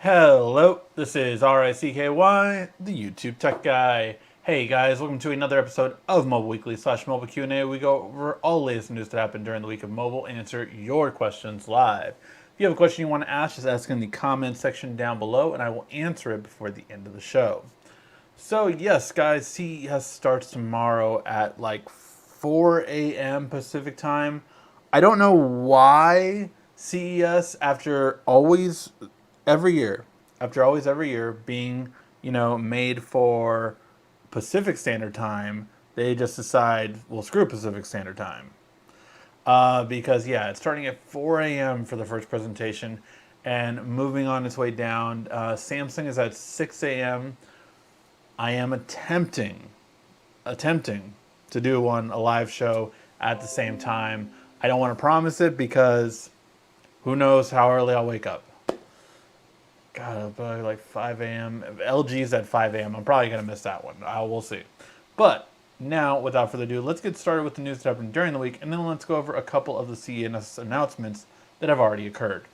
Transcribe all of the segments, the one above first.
Hello, this is RICKY, the YouTube Tech Guy. Hey guys, welcome to another episode of Mobile Weekly / Mobile Q&A. We go over all the latest news that happened during the week of mobile and answer your questions live. If you have a question you want to ask, just ask in the comments section down below and I will answer it before the end of the show. So yes, guys, CES starts tomorrow at like 4 a.m. Pacific time. I don't know why CES, every year, after always every year being, made for Pacific Standard Time, they just decide, well, screw Pacific Standard Time. Because, yeah, it's starting at 4 a.m. for the first presentation and moving on its way down. Samsung is at 6 a.m. I am attempting to do a live show at the same time. I don't want to promise it because who knows how early I'll wake up. God, probably like 5 a.m. LG's at 5 a.m. I'm probably going to miss that one. We'll see. But now, without further ado, let's get started with the news that happened during the week, and then let's go over a couple of the CES announcements that have already occurred.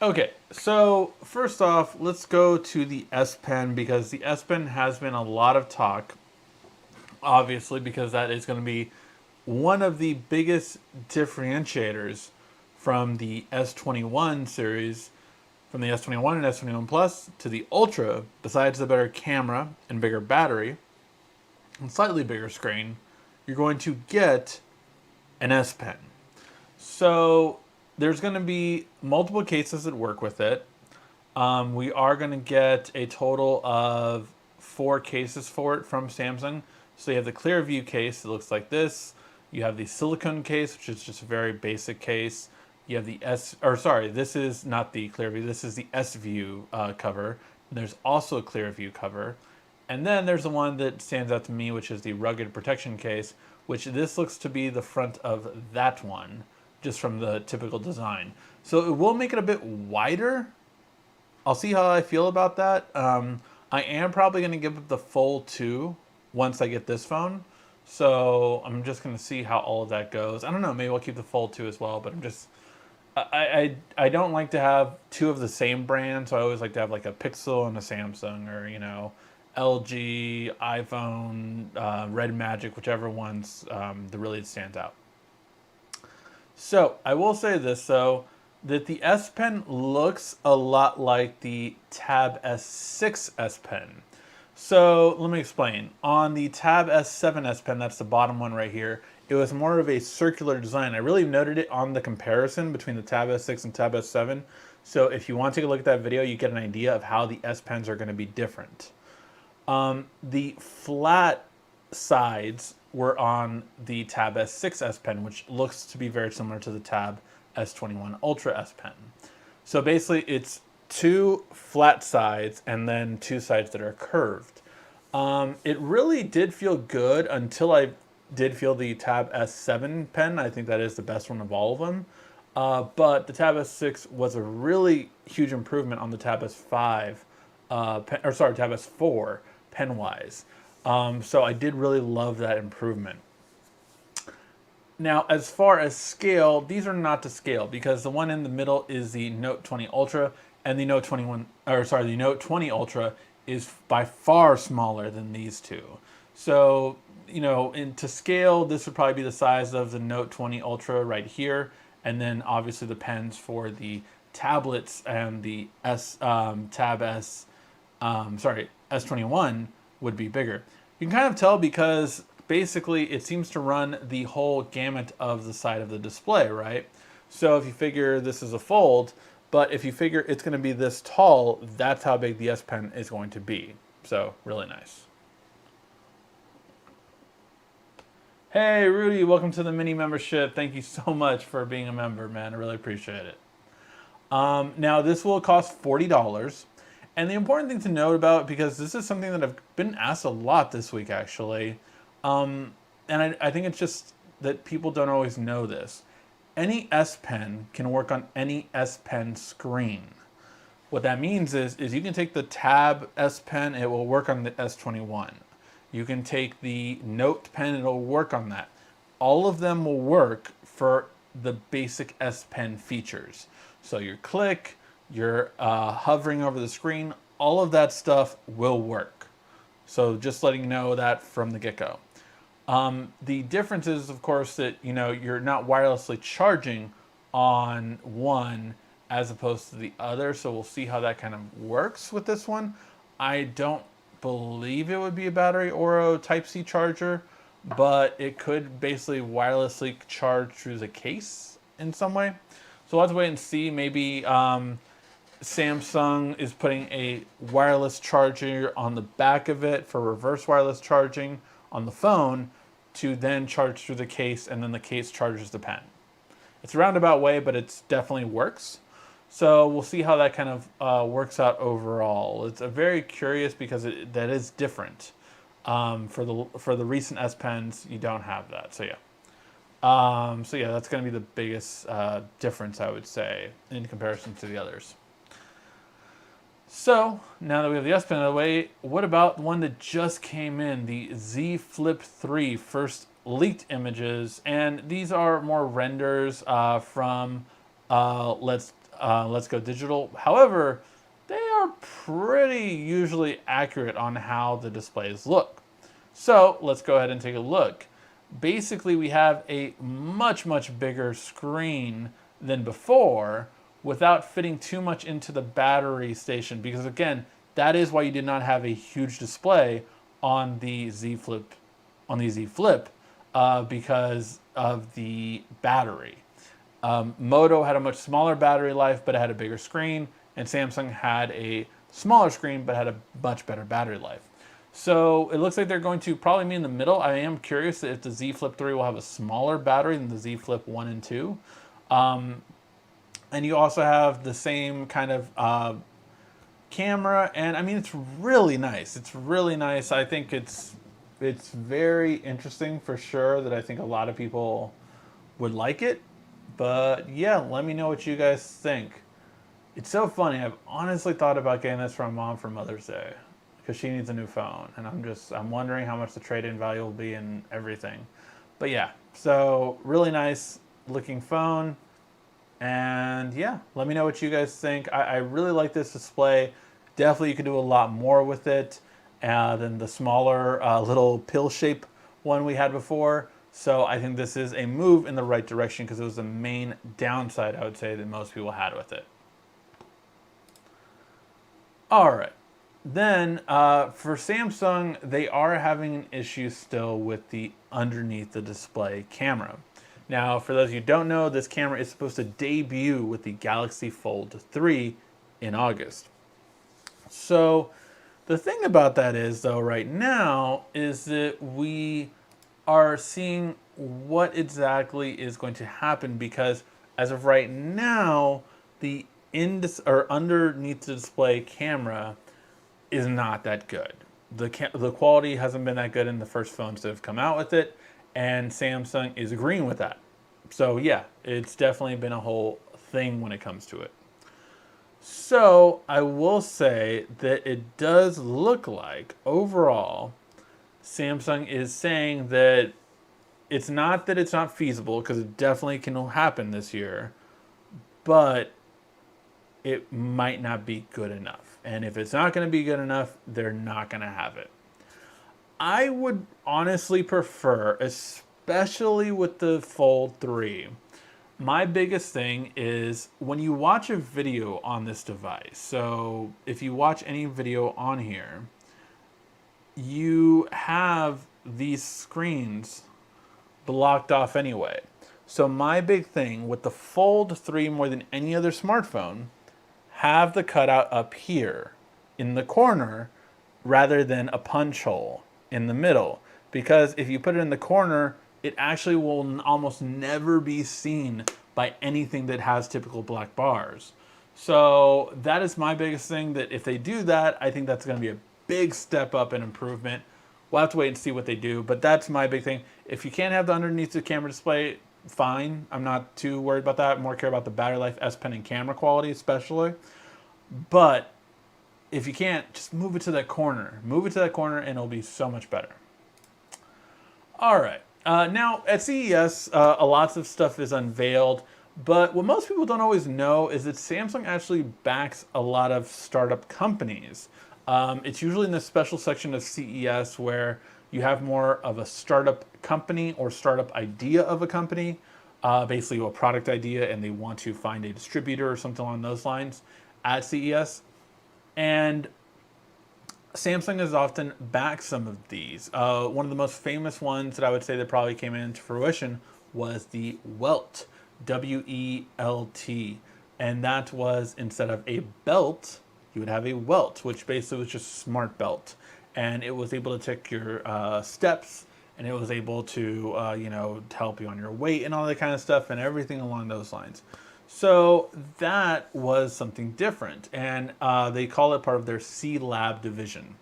Okay, so first off, let's go to the S Pen because the S Pen has been a lot of talk, obviously, because that is going to be one of the biggest differentiators from the S21 series, from the S21 and S21 Plus to the Ultra. Besides the better camera and bigger battery and slightly bigger screen, you're going to get an S Pen. So there's going to be multiple cases that work with it. We are going to get a total of 4 cases for it from Samsung. So you have the clear view case that looks like this. You have the silicone case, which is just a very basic case. You have the this is not the clear view. This is the S view cover. And there's also a clear view cover. And then there's the one that stands out to me, which is the rugged protection case, which this looks to be the front of that one, just from the typical design. So it will make it a bit wider. I'll see how I feel about that. I am probably going to give it the Fold 2 once I get this phone. So I'm just going to see how all of that goes. I don't know, maybe I'll keep the Fold 2 as well, but I don't like to have 2 of the same brand, so I always like to have like a Pixel and a Samsung, or LG, iPhone, Red Magic, whichever one's the really stands out. So I will say this though, that the S Pen looks a lot like the Tab S6 S Pen. So let me explain. On the Tab S7 S Pen, that's the bottom one right here, it was more of a circular design. I really noted it on the comparison between the Tab S6 and Tab S7. So if you want to take a look at that video, you get an idea of how the S Pens are going to be different. The flat sides were on the Tab S6 S Pen, which looks to be very similar to the Tab S21 Ultra S Pen. So basically, it's 2 flat sides and then 2 sides that are curved. It really did feel good until I did feel the Tab S7 pen. I think that is the best one of all of them. But the Tab S6 was a really huge improvement on the Tab S5, Tab S4 pen-wise. So I did really love that improvement. Now, as far as scale, these are not to scale because the one in the middle is the Note 20 Ultra, and the Note 20 Ultra is by far smaller than these two. So, to scale, this would probably be the size of the Note 20 Ultra right here, and then obviously the pens for the tablets and the S21 would be bigger. You can kind of tell because basically it seems to run the whole gamut of the side of the display, right? So if you figure this is a fold, but if you figure it's going to be this tall, that's how big the S Pen is going to be. So really nice. Hey Rudy, welcome to the mini membership. Thank you so much for being a member, man. I really appreciate it. Now this will cost $40. And the important thing to note about, because this is something that I've been asked a lot this week actually, and I think it's just that people don't always know this. Any S Pen can work on any S Pen screen. What that means is you can take the Tab S Pen, it will work on the S21. You can take the Note Pen, it'll work on that. All of them will work for the basic S Pen features. So your click, your hovering over the screen, all of that stuff will work. So just letting you know that from the get-go. The difference is, of course, that you're not wirelessly charging on one as opposed to the other. So we'll see how that kind of works with this one. I don't believe it would be a battery or a Type-C charger, but it could basically wirelessly charge through the case in some way. So we'll have to wait and see. Maybe Samsung is putting a wireless charger on the back of it for reverse wireless charging on the phone to then charge through the case, and then the case charges the pen. It's a roundabout way, but it definitely works. So we'll see how that kind of works out overall. It's a very curious because that is different. For the recent S Pens, you don't have that. So yeah, that's going to be the biggest difference, I would say, in comparison to the others. So now that we have the S Pen out of the way, what about the one that just came in, the Z Flip 3 first leaked images? And these are more renders from Let's Go Digital. However, they are pretty usually accurate on how the displays look. So let's go ahead and take a look. Basically, we have a much bigger screen than before, without fitting too much into the battery station, because again, that is why you did not have a huge display on the Z Flip, because of the battery. Moto had a much smaller battery life, but it had a bigger screen, and Samsung had a smaller screen, but had a much better battery life. So it looks like they're going to probably be in the middle. I am curious if the Z Flip 3 will have a smaller battery than the Z Flip 1 and 2. And you also have the same kind of camera, and I mean, it's really nice. It's really nice. I think it's very interesting for sure, that I think a lot of people would like it. But yeah, let me know what you guys think. It's so funny. I've honestly thought about getting this from Mom for Mother's Day, because she needs a new phone, and I'm wondering how much the trade-in value will be and everything. But yeah, so really nice looking phone. And yeah, let me know what you guys think. I really like this display. Definitely you could do a lot more with it than the smaller little pill shape one we had before. So I think this is a move in the right direction, because it was the main downside, I would say, that most people had with it. All right. Then for Samsung, they are having an issue still with the underneath the display camera. Now, for those of you who don't know, this camera is supposed to debut with the Galaxy Fold 3 in August. So the thing about that is, though, right now, is that we are seeing what exactly is going to happen, because as of right now, the underneath the display camera is not that good. The quality hasn't been that good in the first phones that have come out with it, and Samsung is agreeing with that. So yeah, it's definitely been a whole thing when it comes to it. So I will say that it does look like overall Samsung is saying that it's not feasible, because it definitely can happen this year, but it might not be good enough. And if it's not going to be good enough, they're not going to have it. I would honestly prefer, especially with the Fold 3, my biggest thing is when you watch a video on this device. So if you watch any video on here, you have these screens blocked off anyway. So my big thing with the Fold 3 more than any other smartphone, have the cutout up here in the corner rather than a punch hole in the middle. Because if you put it in the corner, it actually will almost never be seen by anything that has typical black bars. So that is my biggest thing, that if they do that, I think that's going to be a big step up in improvement. We'll have to wait and see what they do, but that's my big thing. If you can't have the underneath the camera display, fine. I'm not too worried about that. I more care about the battery life, S Pen, and camera quality especially. But if you can't, just move it to that corner. Move it to that corner and it'll be so much better. All right. Now, at CES, lots of stuff is unveiled, but what most people don't always know is that Samsung actually backs a lot of startup companies. It's usually in the special section of CES where you have more of a startup company or startup idea of a company, basically a product idea, and they want to find a distributor or something along those lines at CES. And Samsung has often backed some of these. One of the most famous ones that I would say that probably came into fruition was the Welt, W-E-L-T. And that was, instead of a belt, you would have a Welt, which basically was just a smart belt. And it was able to take your steps, and it was able to, help you on your weight and all that kind of stuff and everything along those lines. So that was something different, and they call it part of their C Lab division.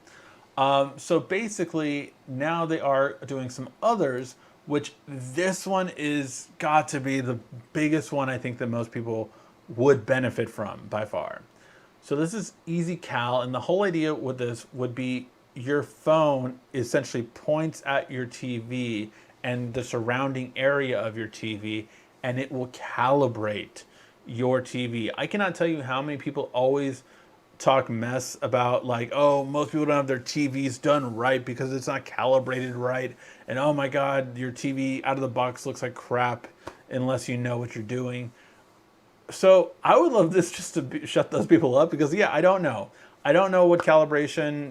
So basically, now they are doing some others, which this one is got to be the biggest one I think that most people would benefit from by far. So this is Easy Cal, and the whole idea with this would be your phone essentially points at your TV and the surrounding area of your TV, and it will calibrate your TV. I cannot tell you how many people always talk mess about like, oh, most people don't have their TVs done right because it's not calibrated right, and oh my God, your TV out of the box looks like crap unless you know what you're doing. So I would love this just to shut those people up because yeah, I don't know. I don't know what calibration,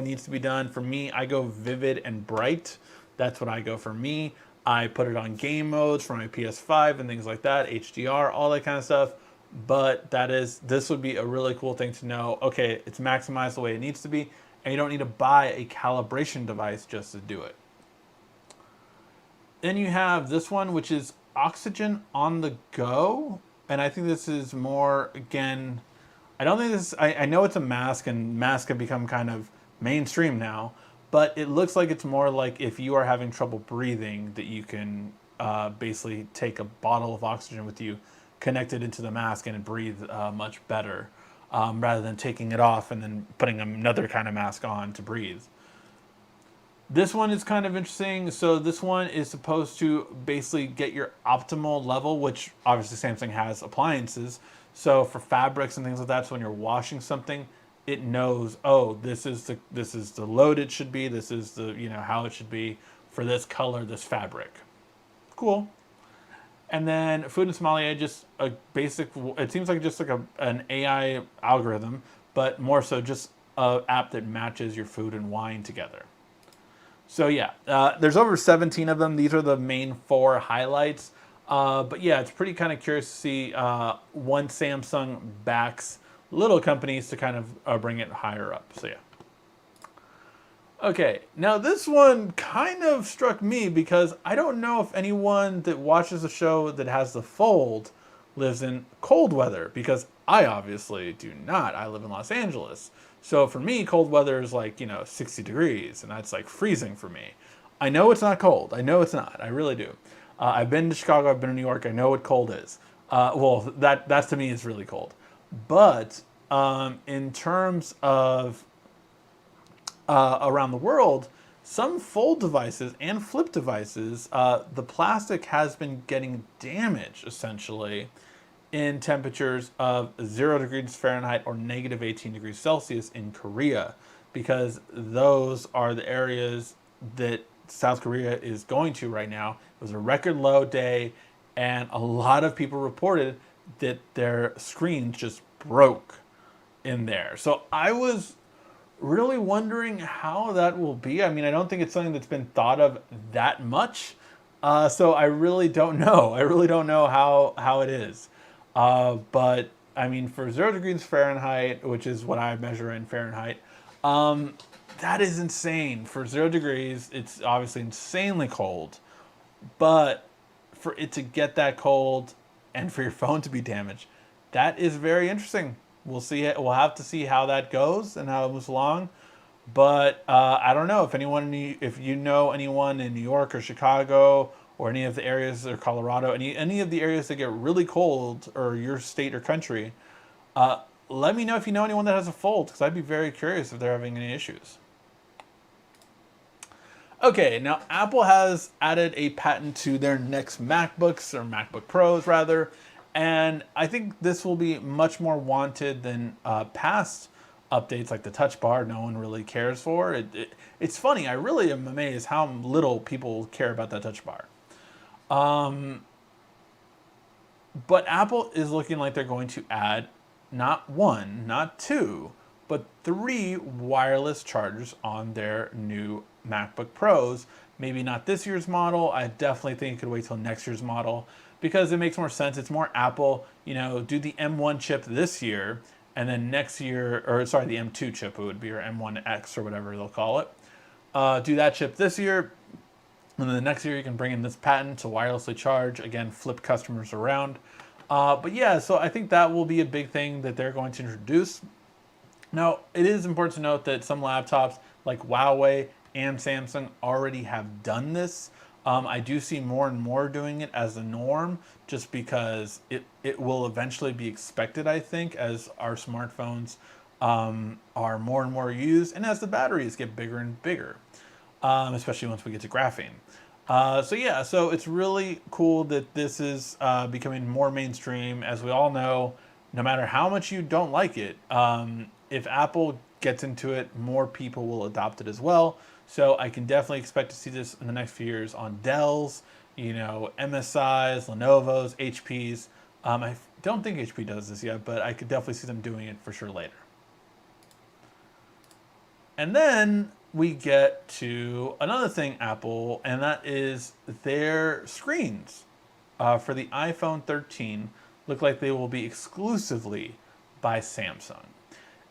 needs to be done. For me, I go vivid and bright. That's what I go for me. I put it on game modes for my PS5 and things like that, HDR, all that kind of stuff. But this would be a really cool thing to know. Okay, it's maximized the way it needs to be, and you don't need to buy a calibration device just to do it. Then you have this one, which is Oxygen on the Go. And I think this is more, again, I don't think this, I know it's a mask, and masks have become kind of mainstream now, but it looks like it's more like if you are having trouble breathing, that you can basically take a bottle of oxygen with you, connect it into the mask, and breathe much better, rather than taking it off and then putting another kind of mask on to breathe. This one is kind of interesting. So this one is supposed to basically get your optimal level, which obviously Samsung has appliances. So for fabrics and things like that, so when you're washing something, it knows, oh, this is the load it should be. This is the how it should be for this color, this fabric. Cool. And then Food and Sommelier, just a basic. It seems like just like an AI algorithm, but more so just an app that matches your food and wine together. So yeah, there's over 17 of them. These are the main 4 highlights. But yeah, it's pretty kind of curious to see once Samsung backs little companies to kind of bring it higher up. So yeah. Okay, now this one kind of struck me because I don't know if anyone that watches the show that has the Fold lives in cold weather, because I obviously do not. I live in Los Angeles. So for me, cold weather is like, 60 degrees, and that's like freezing for me. I know it's not cold. I know it's not. I really do. I've been to Chicago. I've been to New York. I know what cold is. Well, that's to me is really cold. But in terms of around the world, some fold devices and flip devices, the plastic has been getting damaged essentially in temperatures of 0 degrees Fahrenheit or negative 18 degrees Celsius in Korea, because those are the areas that South Korea is going to right now. It was a record low day, and a lot of people reported that their screens just broke in there. So I was really wondering how that will be. I mean, I don't think it's something that's been thought of that much. So I really don't know. I really don't know how it is. But I mean, for 0 degrees Fahrenheit, which is what I measure in Fahrenheit, that is insane. For 0 degrees, it's obviously insanely cold. But for it to get that cold and for your phone to be damaged, that is very interesting. We'll see it. We'll have to see how that goes and how it moves along. But I don't know if you know anyone in New York or Chicago or any of the areas, or Colorado, any of the areas that get really cold, or your state or country. Let me know if you know anyone that has a Fold, because I'd be very curious if they're having any issues. Okay, now Apple has added a patent to their next MacBooks, or MacBook Pros rather, and I think this will be much more wanted than past updates like the Touch Bar. No one really cares for it's funny. I really am amazed how little people care about that Touch Bar. But Apple is looking like they're going to add not one, not two, but three wireless chargers on their new MacBook Pros. Maybe not this year's model. I definitely think it could wait till next year's model because it makes more sense. It's more Apple, do the M1 chip this year, and then next year, or sorry, the M2 chip it would be, or M1X or whatever they'll call it. Do that chip this year, and then the next year you can bring in this patent to wirelessly charge. Again, flip customers around. But yeah, so I think that will be a big thing that they're going to introduce. Now, it is important to note that some laptops like Huawei and Samsung already have done this. I do see more and more doing it as a norm just because it will eventually be expected, I think, as our smartphones are more and more used and as the batteries get bigger and bigger, especially once we get to graphene. So it's really cool that this is becoming more mainstream. As we all know, no matter how much you don't like it, if Apple gets into it, more people will adopt it as well. So I can definitely expect to see this in the next few years on Dells, MSIs, Lenovo's, HPs. I don't think HP does this yet, but I could definitely see them doing it for sure later. And then we get to another thing, Apple, and that is their screens for the iPhone 13 look like they will be exclusively by Samsung.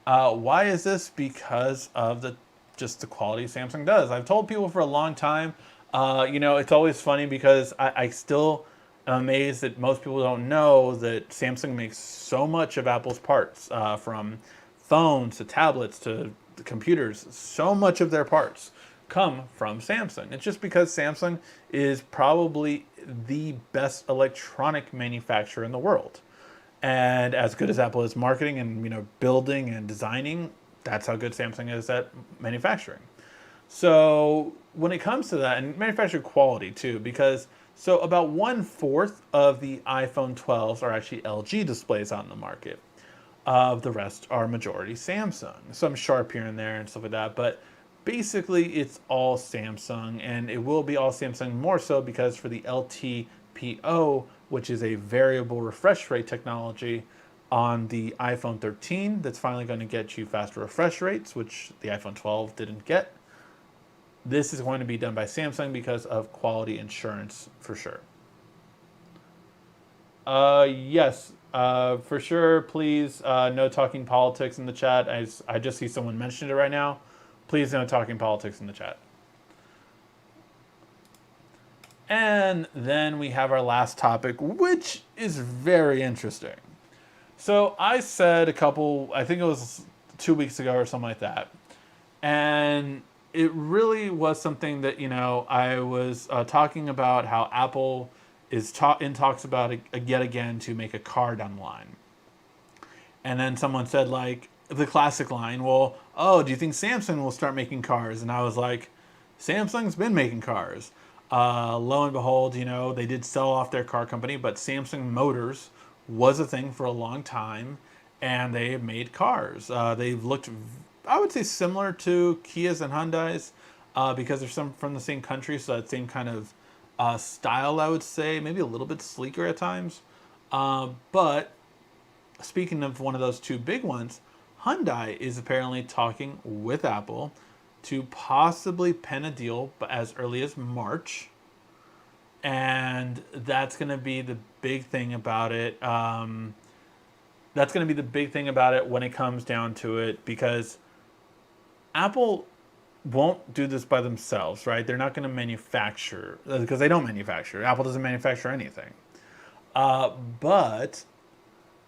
Why is this? Because of just the quality Samsung does. I've told people for a long time, it's always funny because I still am amazed that most people don't know that Samsung makes so much of Apple's parts, from phones to tablets to computers. So much of their parts come from Samsung. It's just because Samsung is probably the best electronic manufacturer in the world. And as good as Apple is marketing and building and designing, that's how good Samsung is at manufacturing. So when it comes to that, and manufacturing quality too, because about 1/4 of the iPhone 12s are actually LG displays out in the market. The rest are majority Samsung. Some Sharp here and there and stuff like that, but basically it's all Samsung, and it will be all Samsung more so because for the LTPO, which is a variable refresh rate technology on the iPhone 13, that's finally going to get you faster refresh rates, which the iPhone 12 didn't get. This is going to be done by Samsung because of quality insurance for sure. Yes, for sure. Please, no talking politics in the chat. I just see someone mentioned it right now. Please, no talking politics in the chat. And then we have our last topic, which is very interesting. So I said I think it was 2 weeks ago or something like that. And it really was something that, I was talking about how Apple is in talks about yet again to make a car down the line. And then someone said, like, the classic line, well, oh, do you think Samsung will start making cars? And I was like, Samsung's been making cars. Lo and behold, they did sell off their car company, but Samsung Motors was a thing for a long time, and they have made cars. They've looked, I would say, similar to Kias and Hyundais, because they're from the same country, so that same kind of style, I would say, maybe a little bit sleeker at times. But speaking of one of those two big ones, Hyundai is apparently talking with Apple to possibly pen a deal as early as March. And that's going to be the big thing about it. That's going to be the big thing about it when it comes down to it, because Apple won't do this by themselves, right? They're not going to manufacture, because they don't manufacture. Apple doesn't manufacture anything. But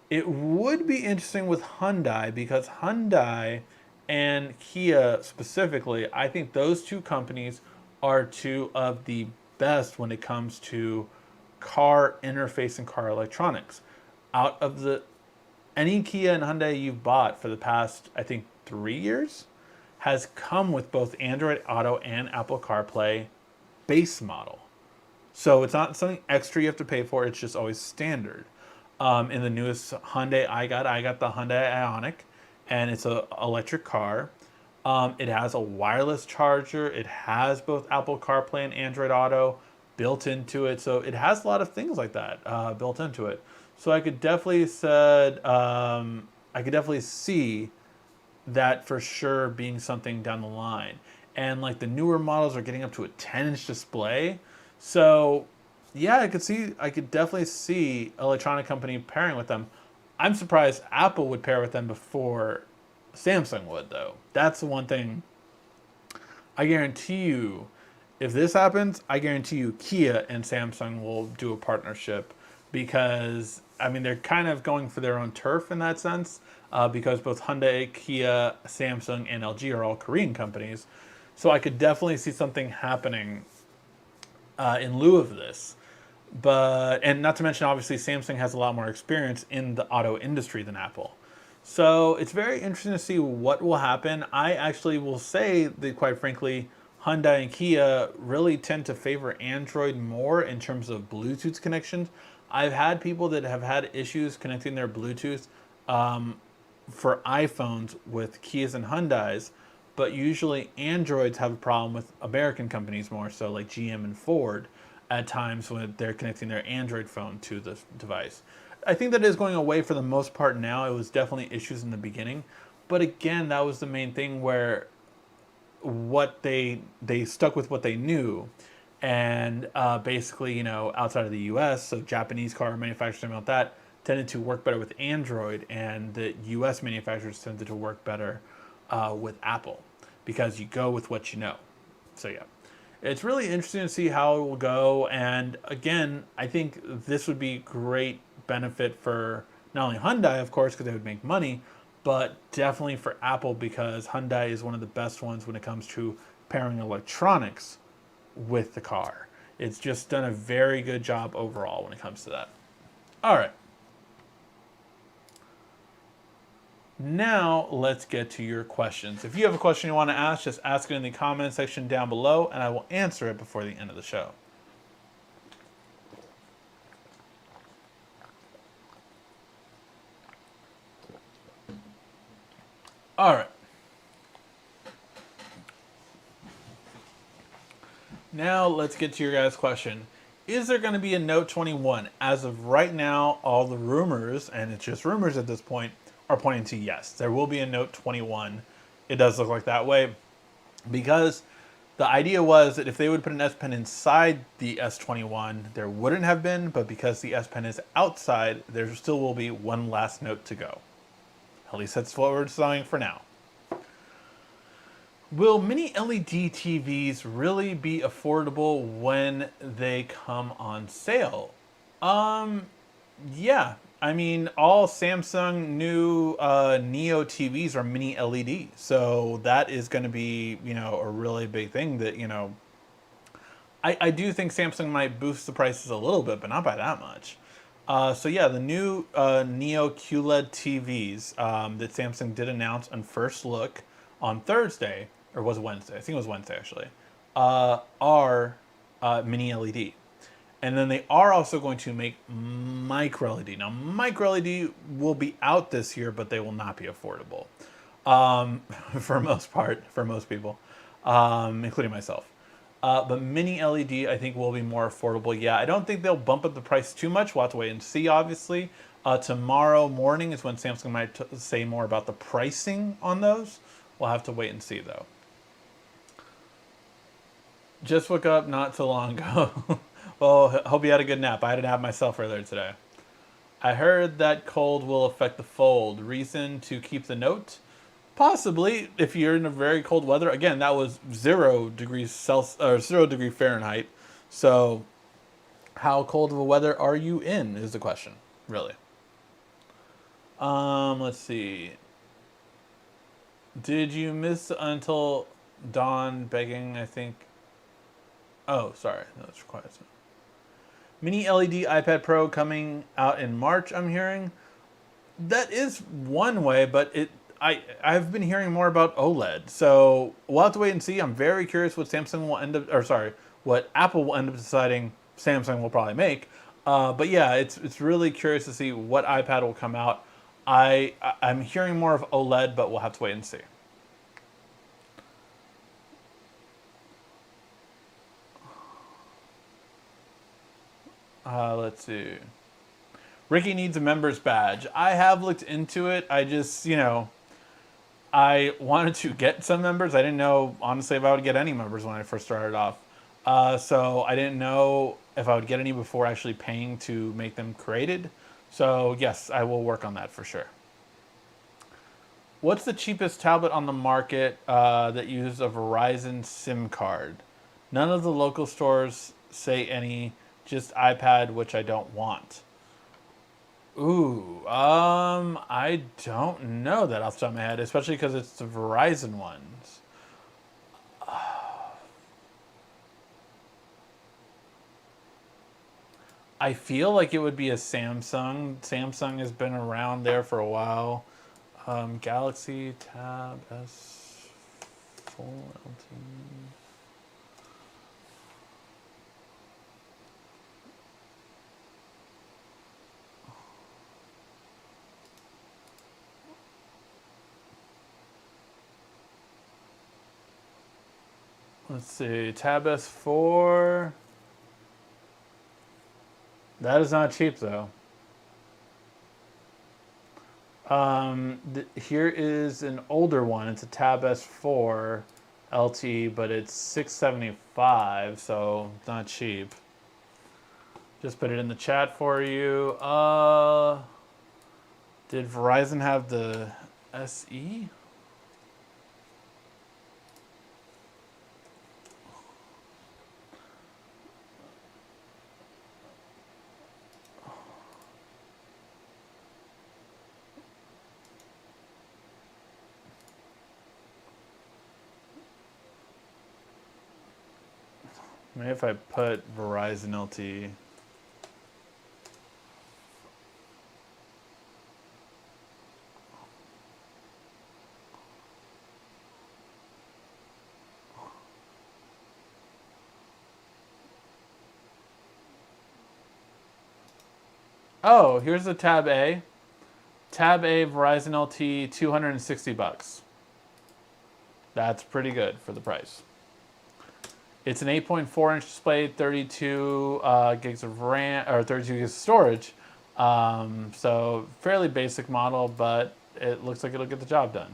it would be interesting with Hyundai, because Hyundai and Kia specifically, I think those two companies are two of the best when it comes to car interface and car electronics. Out of any Kia and Hyundai you've bought for the past, I think, 3 years has come with both Android Auto and Apple CarPlay base model. So it's not something extra you have to pay for. It's just always standard. In the newest Hyundai I got the Hyundai Ioniq, and it's an electric car. It has a wireless charger. It has both Apple CarPlay and Android Auto built into it. So it has a lot of things like that built into it. So I could definitely see that for sure being something down the line. And like the newer models are getting up to a 10-inch display. So yeah, I could definitely see electronic company pairing with them. I'm surprised Apple would pair with them before Samsung would, though. That's the one thing I guarantee you. If this happens, I guarantee you Kia and Samsung will do a partnership, because I mean they're kind of going for their own turf in that sense, because both Hyundai, Kia, Samsung, and LG are all Korean companies. So I could definitely see something happening in lieu of this. And not to mention, obviously, Samsung has a lot more experience in the auto industry than Apple. So it's very interesting to see what will happen. I actually will say that, quite frankly, Hyundai and Kia really tend to favor Android more in terms of Bluetooth connections. I've had people that have had issues connecting their Bluetooth for iPhones with Kias and Hyundais, but usually Androids have a problem with American companies more so, like GM and Ford, at times when they're connecting their Android phone to the device. I think that is going away for the most part now. It was definitely issues in the beginning, but again, that was the main thing where what they stuck with what they knew, and basically, outside of the U.S., so Japanese car manufacturers about that tended to work better with Android, and the U.S. manufacturers tended to work better with Apple, because you go with what you know. So yeah, it's really interesting to see how it will go. And again, I think this would be great benefit for not only Hyundai, of course, because they would make money, but definitely for Apple, because Hyundai is one of the best ones when it comes to pairing electronics with the car. It's just done a very good job overall when it comes to that. All right. Now, let's get to your questions. If you have a question you want to ask, just ask it in the comment section down below, and I will answer it before the end of the show. All right. Now, let's get to your guys' question. Is there going to be a Note 21? As of right now, all the rumors, and it's just rumors at this point, are pointing to yes. There will be a Note 21. It does look like that way, because the idea was that if they would put an S Pen inside the S21, there wouldn't have been, but because the S Pen is outside, there still will be one last Note to go. At least that's what we're deciding for now. Will mini LED TVs really be affordable when they come on sale? Yeah. I mean, all Samsung new Neo TVs are mini LED. So that is going to be, a really big thing that, I do think Samsung might boost the prices a little bit, but not by that much. So yeah, the new Neo QLED TVs that Samsung did announce on first look on Thursday, or was it Wednesday? I think it was Wednesday actually, are mini LED. And then they are also going to make micro LED. Now, micro LED will be out this year, but they will not be affordable for most part, for most people, including myself. But mini LED, I think, will be more affordable. Yeah, I don't think they'll bump up the price too much. We'll have to wait and see, obviously. Tomorrow morning is when Samsung might say more about the pricing on those. We'll have to wait and see, though. Just woke up not too long ago. Well, hope you had a good nap. I had a nap myself earlier today. I heard that cold will affect the Fold. Reason to keep the Note? Possibly, if you're in a very cold weather. Again, that was 0 degrees Celsius or 0 degree Fahrenheit. So, how cold of a weather are you in? Is the question, really. Let's see. Did you miss until dawn begging? I think. Oh, sorry. No, it's quiet. Mini LED iPad Pro coming out in March, I'm hearing. That is one way, but I've been hearing more about OLED, so we'll have to wait and see. I'm very curious what Samsung will end up, or sorry, what Apple will end up deciding Samsung will probably make. But yeah, it's really curious to see what iPad will come out. I'm hearing more of OLED, but we'll have to wait and see. Let's see. Ricky needs a member's badge. I have looked into it. I just, I wanted to get some members. I didn't know, honestly, if I would get any members when I first started off. So I didn't know if I would get any before actually paying to make them created. So yes, I will work on that for sure. What's the cheapest tablet on the market that uses a Verizon SIM card? None of the local stores say any, just iPad, which I don't want. Ooh, I don't know that off the top of my head, especially because it's the Verizon ones. I feel like it would be a Samsung. Samsung has been around there for a while. Galaxy Tab S Full LTE. Let's see, Tab S4. That is not cheap though. Here is an older one. It's a Tab S4 LTE, but it's $675, so it's not cheap. Just put it in the chat for you. Did Verizon have the SE? Maybe if I put Verizon LTE. Oh, here's the Tab A. Tab A Verizon LTE, $260. That's pretty good for the price. It's an 8.4-inch display, 32 gigs of RAM, or 32 gigs of storage. So fairly basic model, but it looks like it'll get the job done.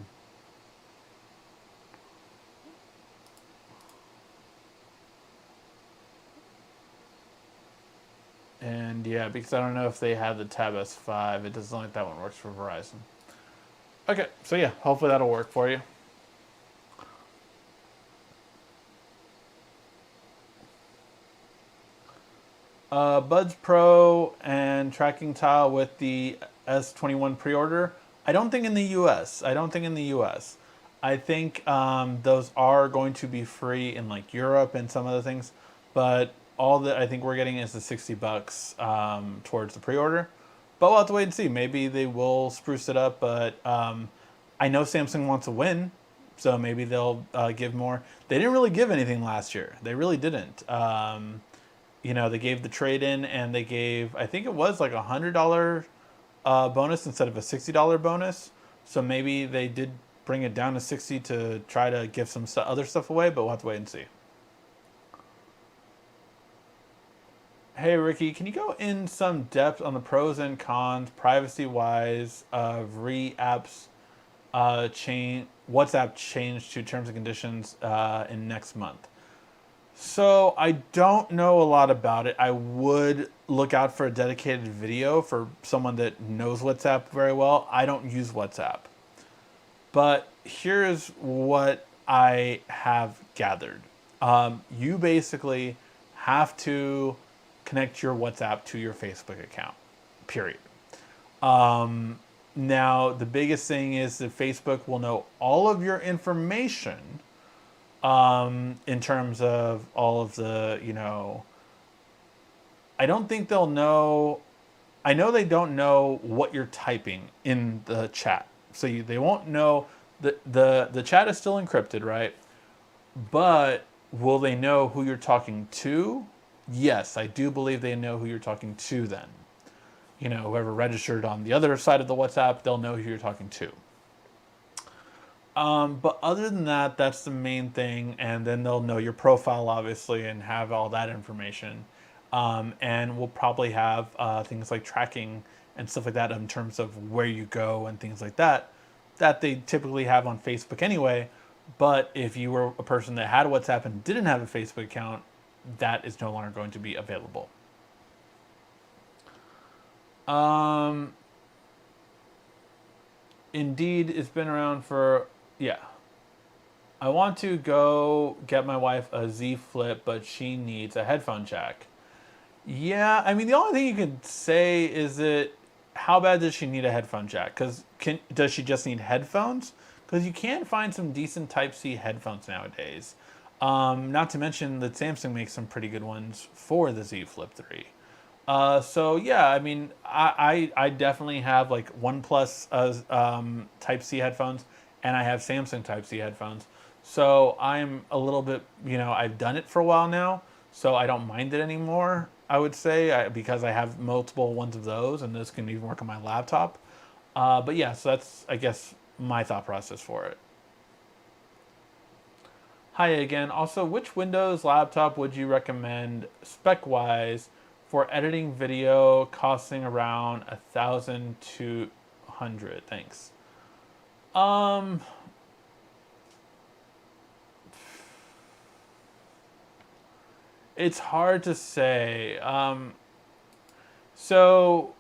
And yeah, because I don't know if they have the Tab S5, it doesn't look like that one works for Verizon. Okay, so yeah, hopefully that'll work for you. Buds Pro and tracking tile with the S21 pre-order. I don't think in the US. I don't think in the US. I think those are going to be free in like Europe and some other things, but all that I think we're getting is the $60 towards the pre-order. But we'll have to wait and see. Maybe they will spruce it up, but I know Samsung wants to win, so maybe they'll give more. They didn't really give anything last year. They really didn't. They gave the trade-in, and they gave, I think it was like $100 bonus instead of a $60 bonus. So maybe they did bring it down to 60 to try to give some other stuff away, but we'll have to wait and see. Hey Ricky, can you go in some depth on the pros and cons, privacy-wise, of WhatsApp change to terms and conditions in next month? So I don't know a lot about it. I would look out for a dedicated video for someone that knows WhatsApp very well. I don't use WhatsApp. But here's what I have gathered. You basically have to connect your WhatsApp to your Facebook account, period. Now, the biggest thing is that Facebook will know all of your information in terms of all of the, I don't think they'll know. I know they don't know what you're typing in the chat. So they won't know. The chat is still encrypted, right? But will they know who you're talking to? Yes, I do believe they know who you're talking to then. Whoever registered on the other side of the WhatsApp, they'll know who you're talking to. But other than that, that's the main thing. And then they'll know your profile, obviously, and have all that information. And we'll probably have things like tracking and stuff like that in terms of where you go and things like that they typically have on Facebook anyway. But if you were a person that had WhatsApp and didn't have a Facebook account, that is no longer going to be available. Indeed, it's been around for, yeah. I want to go get my wife a Z Flip, but she needs a headphone jack. Yeah, I mean, the only thing you can say is that how bad does she need a headphone jack? Because does she just need headphones? Because you can find some decent Type-C headphones nowadays. Not to mention that Samsung makes some pretty good ones for the Z Flip 3. So yeah, I mean, I definitely have like OnePlus Type-C headphones, and I have Samsung Type-C headphones. So I'm a little bit, I've done it for a while now, so I don't mind it anymore, I would say, because I have multiple ones of those, and this can even work on my laptop. But yeah, so that's, I guess, my thought process for it. Hi again. Also, which Windows laptop would you recommend spec-wise for editing video costing around 1,200? Thanks. It's hard to say. So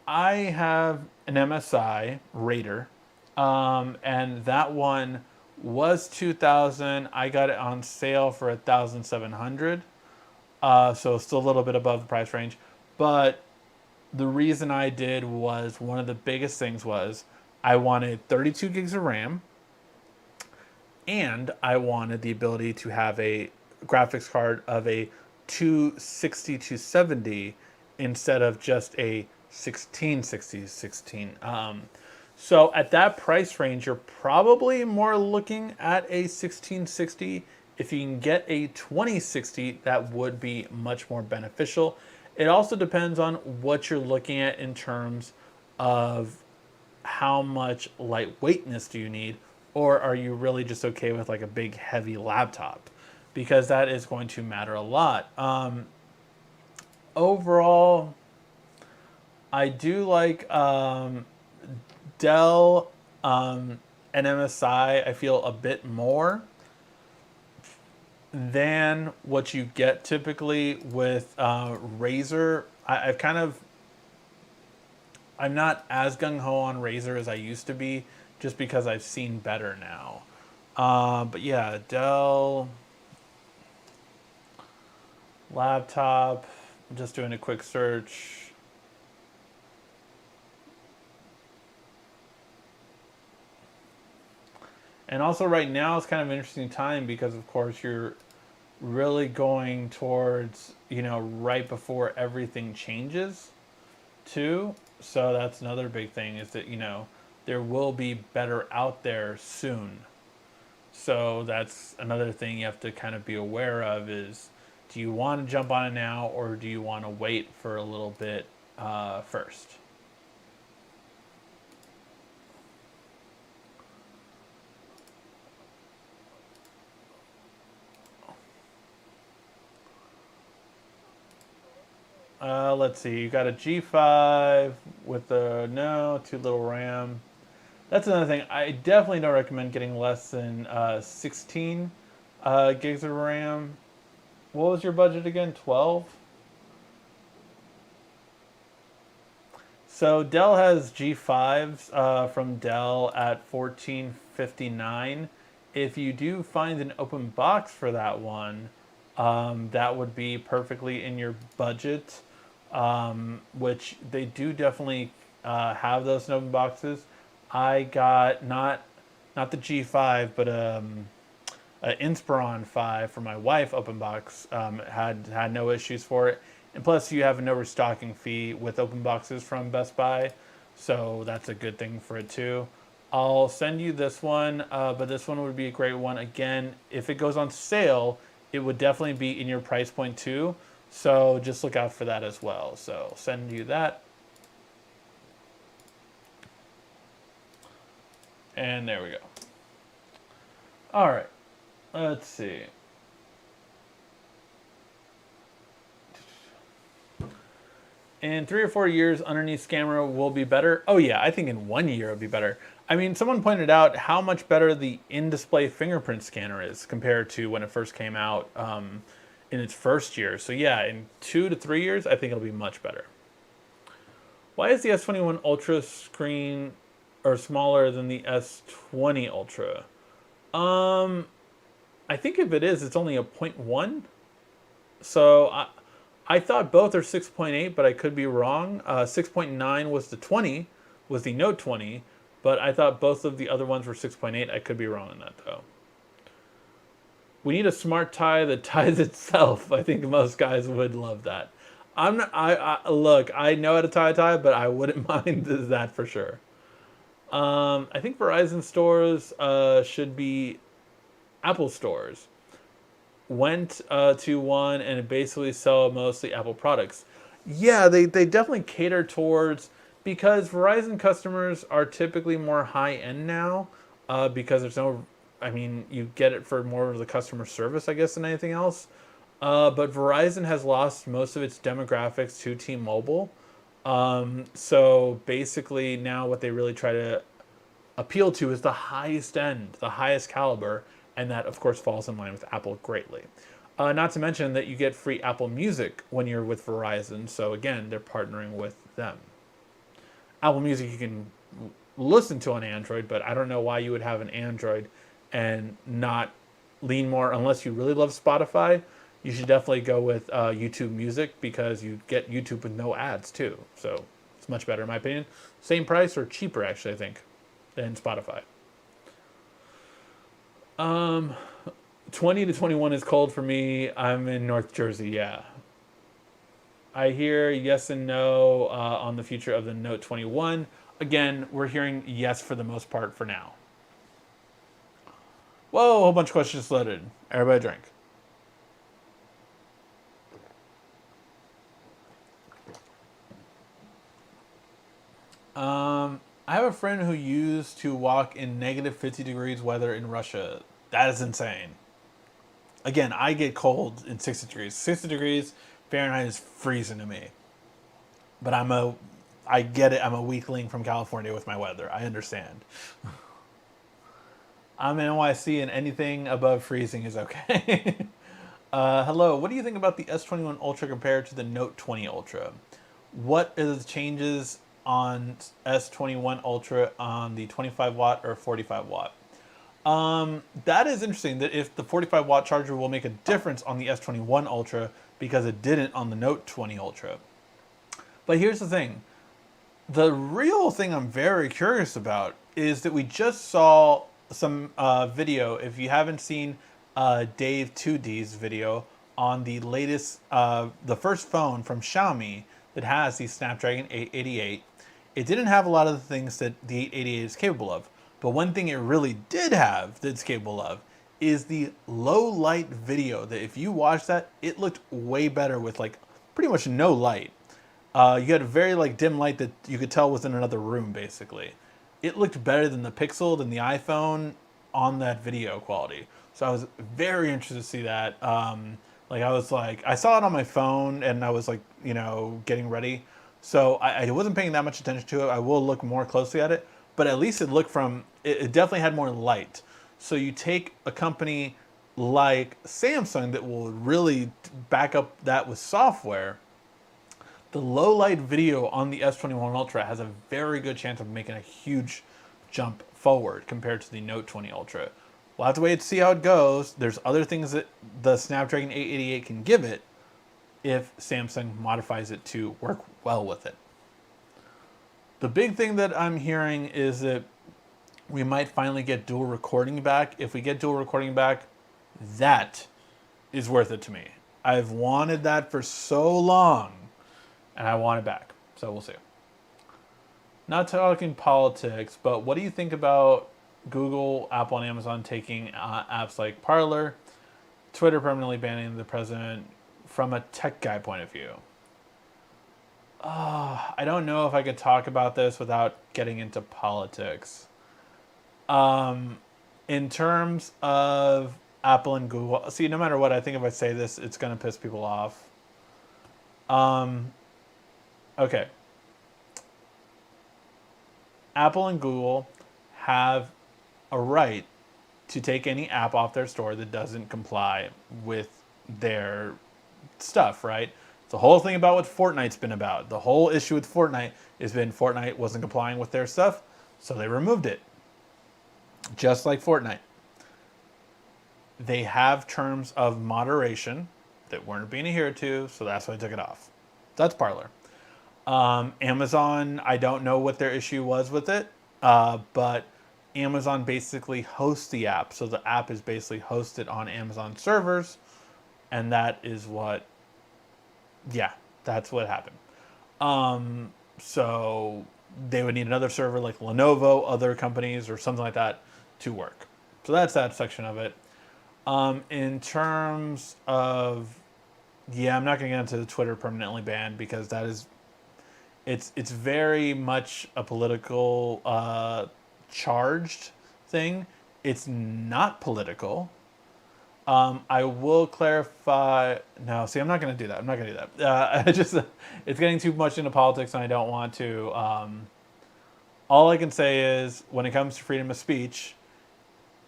I have an MSI Raider, and that one was 2,000. I got it on sale for 1,700. So still a little bit above the price range. But the reason I did was one of the biggest things was I wanted 32 gigs of RAM, and I wanted the ability to have a graphics card of a 260 to 70 instead of just a 1660 so at that price range, you're probably more looking at a 1660. If you can get a 2060, that would be much more beneficial. It also depends on what you're looking at in terms of how much lightweightness do you need, or are you really just okay with like a big heavy laptop? Because that is going to matter a lot. Overall, I do like Dell and MSI. I feel a bit more than what you get typically with Razer. I'm not as gung-ho on Razer as I used to be, just because I've seen better now. But yeah, Dell laptop, I'm just doing a quick search. And also right now it's kind of an interesting time because of course you're really going towards, right before everything changes too. So that's another big thing is that, there will be better out there soon. So that's another thing you have to kind of be aware of is, do you want to jump on it now or do you want to wait for a little bit first? Let's see. You got a G5 with a too little RAM. That's another thing. I definitely don't recommend getting less than 16 gigs of RAM. What was your budget again? 12? So Dell has G5s from Dell at $14.59. If you do find an open box for that one, that would be perfectly in your budget, which they do definitely have those in open boxes. I got not the G5, but an Inspiron 5 for my wife open box. Had no issues for it. And plus, you have no restocking fee with open boxes from Best Buy, so that's a good thing for it too. I'll send you this one, but this one would be a great one. Again, if it goes on sale, it would definitely be in your price point too. So just look out for that as well. So send you that. And there we go. All right. Let's see. In 3 or 4 years, underneath camera will be better. Oh yeah, I think in 1 year it'll be better. I mean, someone pointed out how much better the in-display fingerprint scanner is compared to when it first came out in its first year. So yeah, in 2 to 3 years, I think it'll be much better. Why is the S21 Ultra screen or smaller than the S20 Ultra? I think if it is, it's only a 0.1. So I thought both are 6.8, but I could be wrong. 6.9 was the 20, was the Note 20, but I thought both of the other ones were 6.8. I could be wrong on that though. We need a smart tie that ties itself. I think most guys would love that. I'm not. Look. I know how to tie a tie, but I wouldn't mind that for sure. I think Verizon stores should be Apple stores. Went to one and basically sell mostly Apple products. Yeah, they definitely cater towards, because Verizon customers are typically more high end now, because there's no, I mean, you get it for more of the customer service, I guess, than anything else. But Verizon has lost most of its demographics to T-Mobile. So basically now what they really try to appeal to is the highest end, the highest caliber, and that of course falls in line with Apple greatly. Not to mention that you get free Apple Music when you're with Verizon, so again, they're partnering with them. Apple Music you can listen to on Android, but I don't know why you would have an Android and not lean more, unless you really love Spotify. You should definitely go with YouTube Music, because you get YouTube with no ads too. So it's much better in my opinion. Same price or cheaper actually, I think, than Spotify. 20 to 21 is cold for me. I'm in North Jersey, yeah. I hear yes and no on the future of the Note 21. Again, we're hearing yes for the most part for now. Whoa, a whole bunch of questions loaded. Everybody drink. I have a friend who used to walk in negative 50 degrees weather in Russia. That is insane. Again, I get cold in 60 degrees. 60 degrees Fahrenheit is freezing to me. But I get it. I'm a weakling from California with my weather. I understand. I'm in NYC and anything above freezing is okay. Hello, what do you think about the S21 Ultra compared to the Note 20 Ultra? What are the changes on S21 Ultra on the 25 watt or 45 watt? That is interesting, that if the 45 watt charger will make a difference on the S21 Ultra, because it didn't on the Note 20 Ultra. But here's the thing. The real thing I'm very curious about is that we just saw some video, if you haven't seen Dave 2D's video on the latest, the first phone from Xiaomi that has the Snapdragon 888. It didn't have a lot of the things that the 888 is capable of. But one thing it really did have that's capable of is the low light video, that if you watch that, it looked way better with like pretty much no light. You had a very like dim light that you could tell was in another room basically. It looked better than the Pixel, than the iPhone on that video quality. So I was very interested to see that. I saw it on my phone and I was like, you know, getting ready. So I wasn't paying that much attention to it. I will look more closely at it. But at least it looked it definitely had more light. So you take a company like Samsung that will really back up that with software. The low light video on the S21 Ultra has a very good chance of making a huge jump forward compared to the Note 20 Ultra. We'll have to wait to see how it goes. There's other things that the Snapdragon 888 can give it if Samsung modifies it to work well with it. The big thing that I'm hearing is that we might finally get dual recording back. If we get dual recording back, that is worth it to me. I've wanted that for so long, and I want it back. So we'll see. not talking politics, but what do you think about Google, Apple, and Amazon taking apps like Parler, Twitter permanently banning the president from a tech guy point of view? I don't know if I could talk about this without getting into politics. In terms of Apple and Google, see, no matter what, I think if I say this, it's going to piss people off. Okay. Apple and Google have a right to take any app off their store that doesn't comply with their stuff, right? The whole thing about what Fortnite's been about. The whole issue with Fortnite has been Fortnite wasn't complying with their stuff, so they removed it. Just like Fortnite. They have terms of moderation that weren't being adhered to, so that's why they took it off. That's Parler. Amazon, I don't know what their issue was with it, but Amazon basically hosts the app. So the app is basically hosted on Amazon servers, and that is what, yeah, that's what happened. So they would need another server like Lenovo, other companies, or something like that to work. So that's that section of it. In terms of, yeah, I'm not going to get into the Twitter permanently banned because that is, it's very much a political charged thing. It's not political. I will clarify. No, see, I'm not going to do that. I'm not going to do that. It's getting too much into politics, and I don't want to. All I can say is, when it comes to freedom of speech,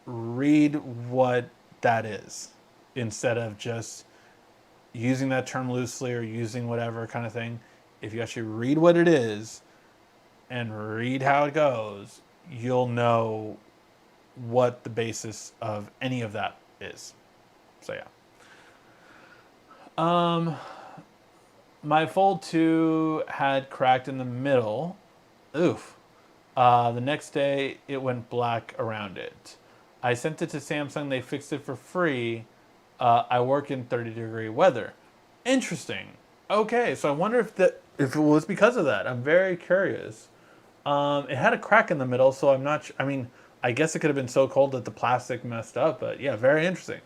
read what that is instead of just using that term loosely or using whatever kind of thing. If you actually read what it is and read how it goes, you'll know what the basis of any of that is. So yeah. My Fold 2 had cracked in the middle. Oof. The next day, it went black around it. I sent it to Samsung. They fixed it for free. I work in 30-degree weather. Interesting. Okay, so I wonder if it was because of that. I'm very curious. It had a crack in the middle, so I'm not. I mean, I guess it could have been so cold that the plastic messed up. But yeah, very interesting.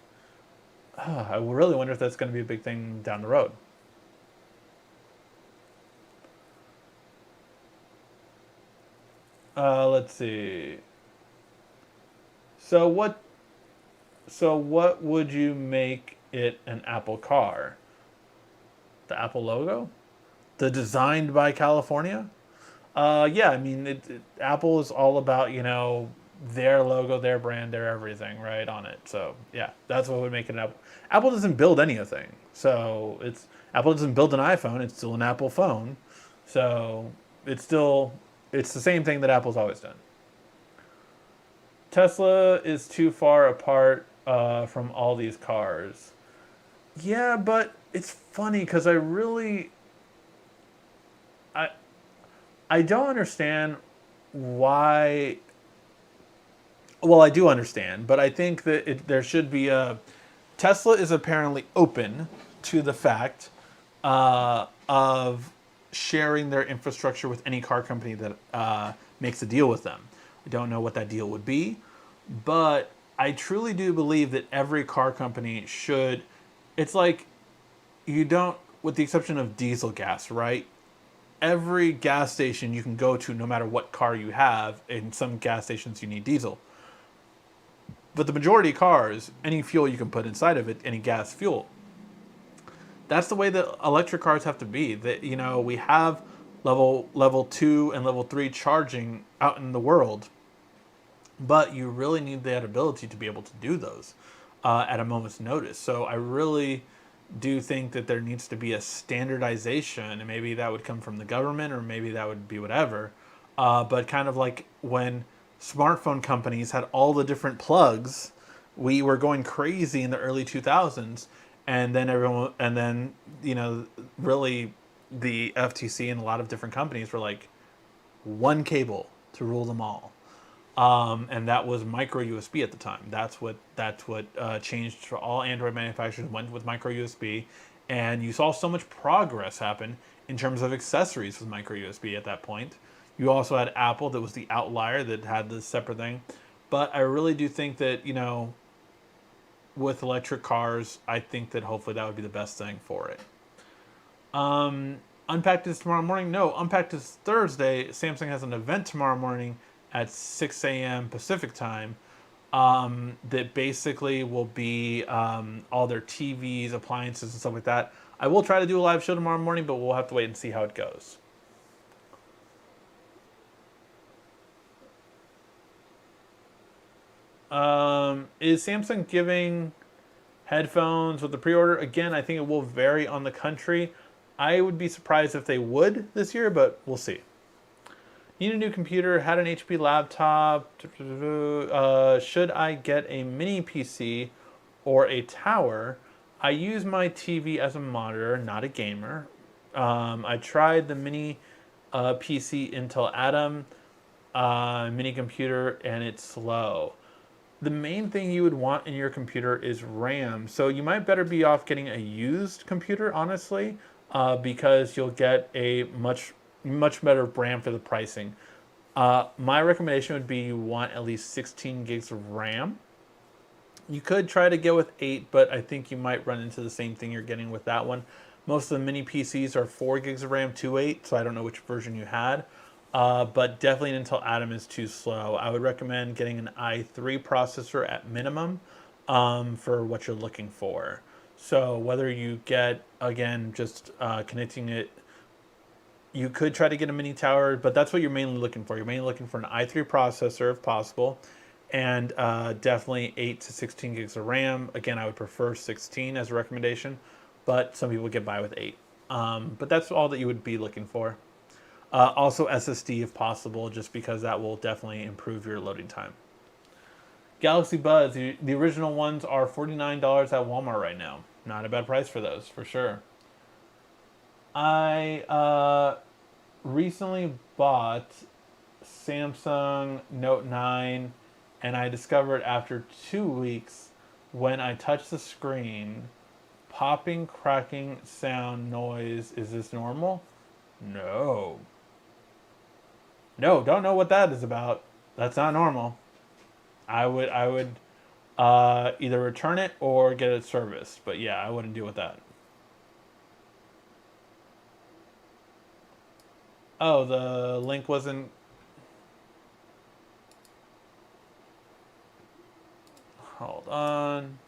I really wonder if that's going to be a big thing down the road. Let's see. So what? So what would you make it an Apple car? The Apple logo? The designed by California? Yeah, I mean, Apple is all about, their logo, their brand, their everything, right, on it. So, yeah, that's what would make it an Apple. Apple doesn't build anything. So, Apple doesn't build an iPhone. It's still an Apple phone. So, it's the same thing that Apple's always done. Tesla is too far apart from all these cars. Yeah, but it's funny because I don't understand why. Well, I do understand, but I think that there should be a. Tesla is apparently open to the fact of sharing their infrastructure with any car company that makes a deal with them. I don't know what that deal would be, but I truly do believe that every car company should. It's like you don't, with the exception of diesel gas, right? Every gas station you can go to, no matter what car you have, in some gas stations you need diesel. But the majority of cars, any fuel you can put inside of it, any gas fuel. That's the way that electric cars have to be. That we have level 2 and level 3 charging out in the world, but you really need that ability to be able to do those at a moment's notice. So I really do think that there needs to be a standardization, and maybe that would come from the government, or maybe that would be whatever. But kind of like when smartphone companies had all the different plugs, we were going crazy in the early 2000s, and then really the FTC and a lot of different companies were like one cable to rule them all. And that was micro USB at the time. That's what changed for all Android manufacturers, went with micro USB, and you saw so much progress happen in terms of accessories with micro USB at that point. You also had Apple that was the outlier that had this separate thing. But I really do think that, with electric cars, I think that hopefully that would be the best thing for it. Unpacked is tomorrow morning? No, Unpacked is Thursday. Samsung has an event tomorrow morning at 6 a.m. Pacific time that basically will be all their TVs, appliances, and stuff like that. I will try to do a live show tomorrow morning, but we'll have to wait and see how it goes. Is Samsung giving headphones with the pre-order? Again, I think it will vary on the country. I would be surprised if they would this year, but we'll see. Need a new computer, had an HP laptop. Should I get a mini PC or a tower? I use my TV as a monitor, not a gamer. I tried the mini PC Intel Atom mini computer, and it's slow. The main thing you would want in your computer is RAM. So you might better be off getting a used computer, honestly, because you'll get a much better RAM for the pricing. My recommendation would be you want at least 16 gigs of RAM. You could try to get with 8, but I think you might run into the same thing you're getting with that one. Most of the mini PCs are 4 gigs of RAM to 8, so I don't know which version you had. But definitely an Intel Atom is too slow. I would recommend getting an i3 processor at minimum for what you're looking for. So whether you get, again, just connecting it, you could try to get a mini tower, but that's what you're mainly looking for. You're mainly looking for an i3 processor if possible, and definitely 8 to 16 gigs of RAM. Again, I would prefer 16 as a recommendation, but some people get by with 8. But that's all that you would be looking for. Also SSD if possible, just because that will definitely improve your loading time. Galaxy Buds, the original ones are $49 at Walmart right now. Not a bad price for those, for sure. I recently bought Samsung Note 9, and I discovered after 2 weeks when I touch the screen, popping, cracking sound noise. Is this normal? No. No, don't know what that is about. That's not normal. I would either return it or get it serviced. But yeah, I wouldn't deal with that. Oh, the link wasn't. Hold on.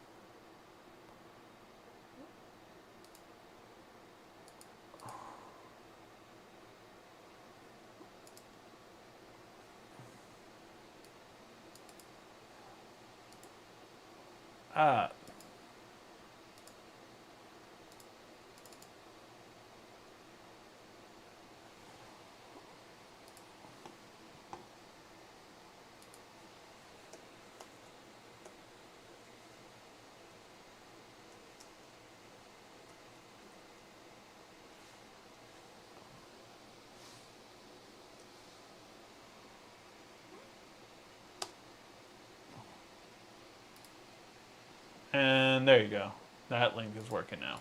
Ah. And there you go. That link is working now.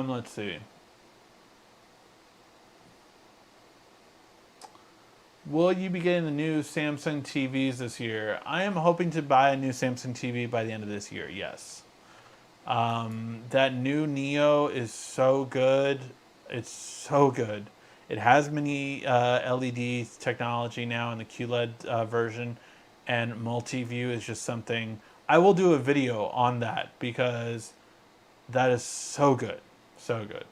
Let's see. Will you be getting the new Samsung TVs this year? I am hoping to buy a new Samsung TV by the end of this year, yes. That new Neo is so good. It's so good. It has mini LED technology now in the QLED version, and multi-view is just something. I will do a video on that because that is so good. So good.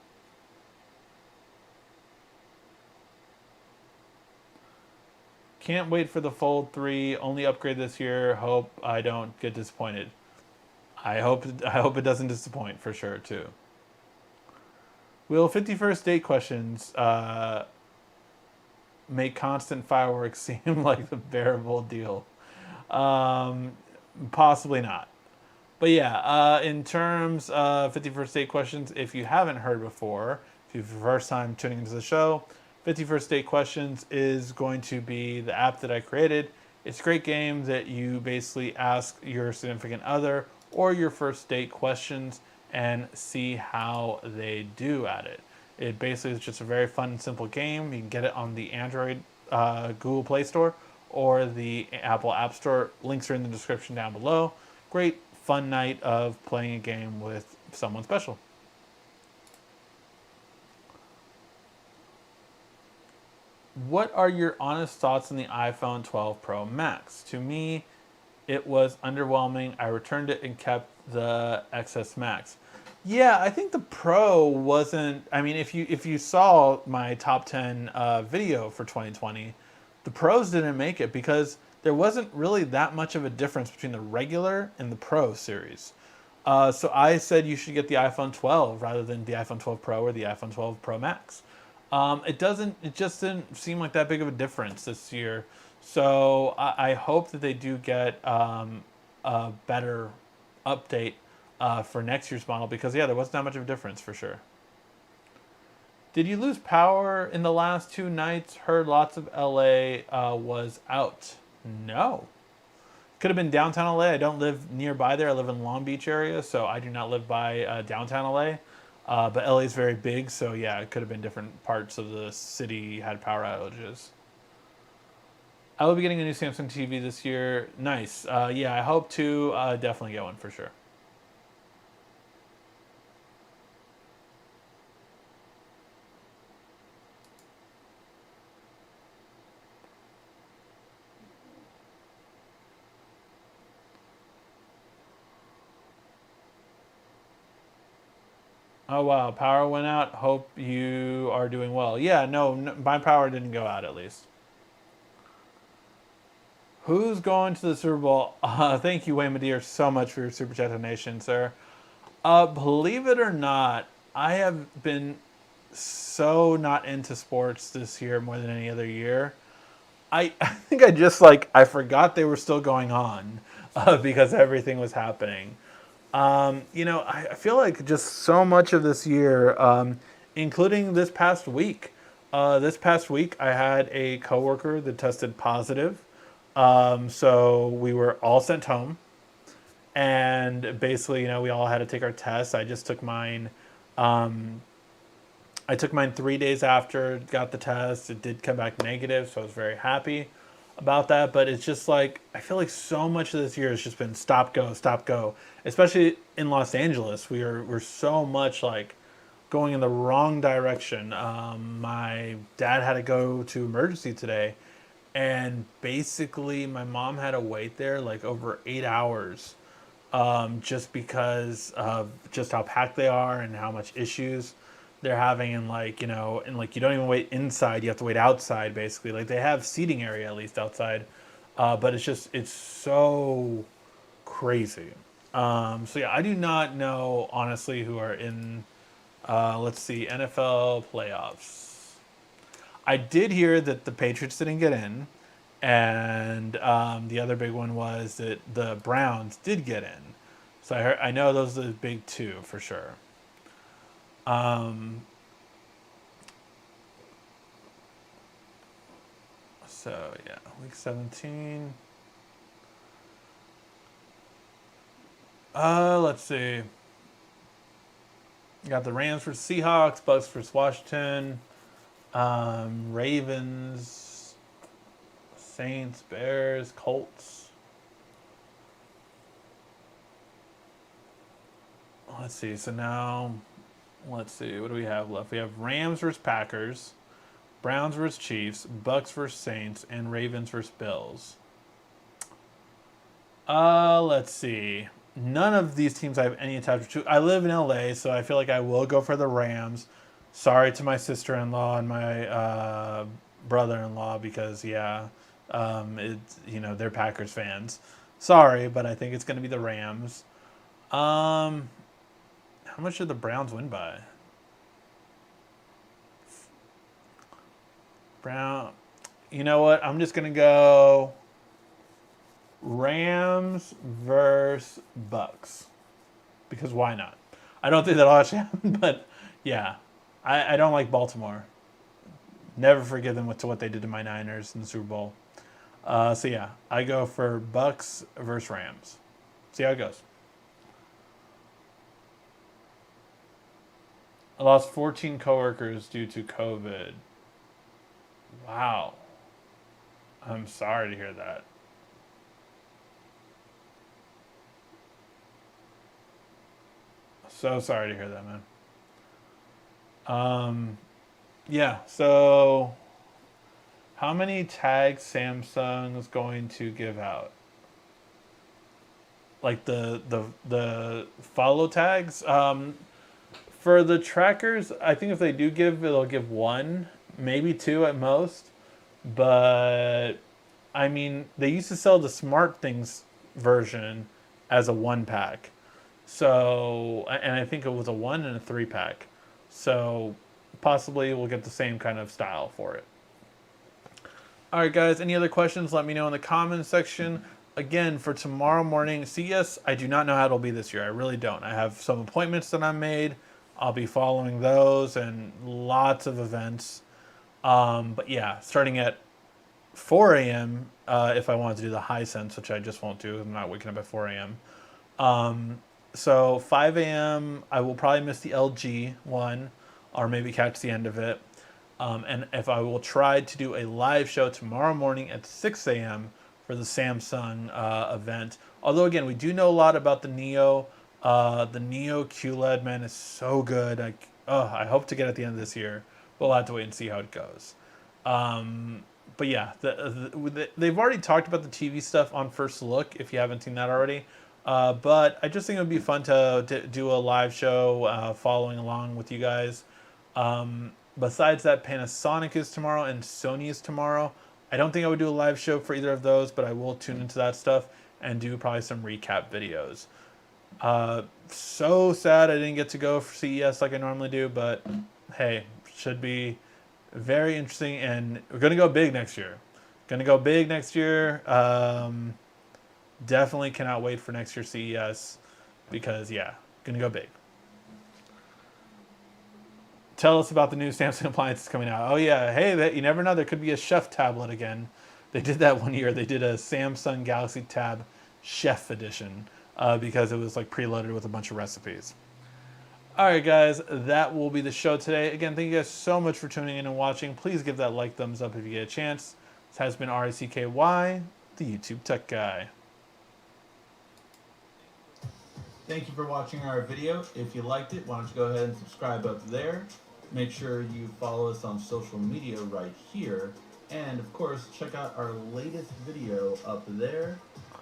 Can't wait for the Fold 3. Only upgrade this year. Hope I don't get disappointed. I hope it doesn't disappoint for sure too. Will 51st date questions make constant fireworks seem like a bearable deal? Possibly not. But yeah, in terms of 51st date questions, if you haven't heard before, if you're the first time tuning into the show, 51st date questions is going to be the app that I created. It's a great game that you basically ask your significant other or your first date questions and see how they do at it. It basically is just a very fun and simple game. You can get it on the Android Google Play Store or the Apple App Store. Links are in the description down below. Great fun night of playing a game with someone special. What are your honest thoughts on the iPhone 12 Pro Max? To me, it was underwhelming. I returned it and kept the XS Max. Yeah, I think the Pro wasn't. I mean, if you saw my top 10 video for 2020, the Pros didn't make it because there wasn't really that much of a difference between the regular and the Pro series. So I said you should get the iPhone 12 rather than the iPhone 12 Pro or the iPhone 12 Pro Max. It doesn't. It just didn't seem like that big of a difference this year. So I hope that they do get a better update for next year's model because yeah, there wasn't that much of a difference for sure. Did you lose power in the last 2 nights? Heard lots of LA was out. No. Could have been downtown LA. I don't live nearby there. I live in Long Beach area, so I do not live by downtown LA. But LA is very big, so yeah, it could have been different parts of the city had power outages. I will be getting a new Samsung TV this year. Nice. Yeah, I hope to definitely get one for sure. Oh wow, power went out. Hope you are doing well. Yeah, no, my power didn't go out at least. Who's going to the Super Bowl? Thank you, Wayne Madeir, so much for your super chat donation, sir. Believe it or not, I have been so not into sports this year more than any other year. I think I just I forgot they were still going on because everything was happening. I feel like just so much of this year, including this past week. I had a coworker that tested positive. So we were all sent home. And basically, we all had to take our tests. I just took mine. I took mine 3 days after got the test. It did come back negative, so I was very happy about that. But it's just I feel like so much of this year has just been stop, go, stop, go. Especially in Los Angeles, we're so much going in the wrong direction. My dad had to go to emergency today, and basically my mom had to wait there over 8 hours, just because of just how packed they are and how much issues they're having, and you don't even wait inside, you have to wait outside basically. They have seating area at least outside, but it's so crazy. So yeah, I do not know honestly who are in let's see, NFL playoffs. I did hear that the Patriots didn't get in, and the other big one was that the Browns did get in. So I know those are the big two for sure. So yeah, week 17. Let's see. You got the Rams versus Seahawks, Bucks versus Washington, Ravens, Saints, Bears, Colts. Let's see. So now, let's see. What do we have left? We have Rams versus Packers, Browns versus Chiefs, Bucks versus Saints, and Ravens versus Bills. Let's see. None of these teams I have any attachment to. I live in LA, so I feel like I will go for the Rams. Sorry to my sister-in-law and my brother-in-law because they're Packers fans. Sorry, but I think it's going to be the Rams. How much did the Browns win by? You know what? I'm just going to go Rams versus Bucks. Because why not? I don't think that'll actually happen, but yeah. I don't like Baltimore. Never forgive them to what they did to my Niners in the Super Bowl. So yeah, I go for Bucks versus Rams. See how it goes. I lost 14 coworkers due to COVID. Wow. I'm sorry to hear that. So sorry to hear that, man. Yeah, so how many tags Samsung is going to give out? Like the follow tags? For the trackers, I think if they do give, it'll give one, maybe two at most. But I mean, they used to sell the Smart Things version as a one pack. So, and I think it was a one and a three pack. So, possibly we'll get the same kind of style for it. All right, guys, any other questions? Let me know in the comments section. Again, for tomorrow morning, CES, I do not know how it'll be this year. I really don't. I have some appointments that I made. I'll be following those and lots of events. But yeah, starting at 4 a.m. If I wanted to do the high sense, which I just won't do. I'm not waking up at 4 a.m. So 5 a.m. I will probably miss the LG one, or maybe catch the end of it. And if I will try to do a live show tomorrow morning at 6 a.m. for the Samsung event. Although again, we do know a lot about the Neo. The Neo QLED, man, is so good. I hope to get it at the end of this year. We'll have to wait and see how it goes. But yeah, they've already talked about the TV stuff on First Look, if you haven't seen that already. But I just think it would be fun to do a live show following along with you guys. Besides that, Panasonic is tomorrow and Sony is tomorrow. I don't think I would do a live show for either of those, but I will tune into that stuff and do probably some recap videos. So sad I didn't get to go for CES like I normally do, but hey, should be very interesting, and we're gonna go big next year. Gonna go big next year. Definitely cannot wait for next year's CES because yeah, gonna go big. Tell us about the new Samsung appliances coming out. Oh yeah, hey, you never know. There could be a chef tablet again. They did that one year. They did a Samsung Galaxy Tab Chef Edition because it was like preloaded with a bunch of recipes. All right, guys, that will be the show today. Again, thank you guys so much for tuning in and watching. Please give that like, thumbs up if you get a chance. This has been RICKY, the YouTube Tech Guy. Thank you for watching our video. If you liked it, why don't you go ahead and subscribe up there. Make sure you follow us on social media right here. And of course, check out our latest video up there.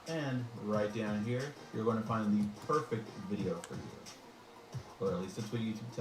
And right down here, you're going to find the perfect video for you. Or at least that's what YouTube tells